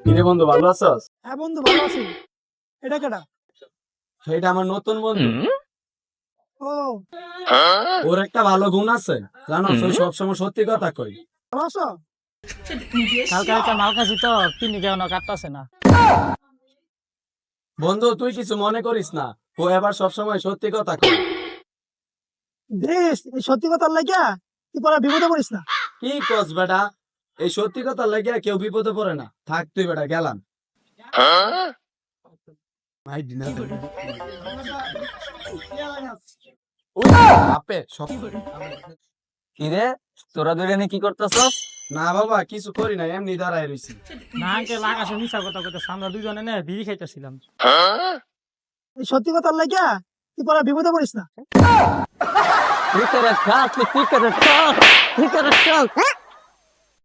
কিরে বন্ধু, ভালো আছস? হ্যাঁ বন্ধু, ভালো আছি। এটা কেডা? সেইটা আমার নতুন বন্ধু। ও, ওর একটা ভালো গুণ আছে, জানো, ওই সবসময় সত্যি কথা কই। ভালো আছো? কালকে একটা মাল খাইছি তো কিনি কেউ না কাটতাছে না। বন্ধু, তুই কিছু মনে করিস না, ও এবার সবসময় সত্যি কথা কই। দেশ এই সত্যি কথা লাগিয়া তুই পরে বিপদে পড়িস না। কি কস বেটা? এই সত্যি কথা লাগিয়া কেউ বিপদে পড়ে না। থাক তুই বেটা, গেলাম। ভাই ডিনার দে। ওই বাপে সব। কিরে তোরা দুজনে কি করতেছস? না বাবা, কিছু করি না, এমনি দাঁড়ায় রইছি। না আঙ্কেল আকাশে মিশা কথা কইতেছে, আমরা দুজনে নে বিড়ি খাইতেছিলাম। এই সত্যি কথা লাগিয়া তুই পরে বিপদে পড়িস না। তুই করে খা, তুই করে খা, তুই করে খা।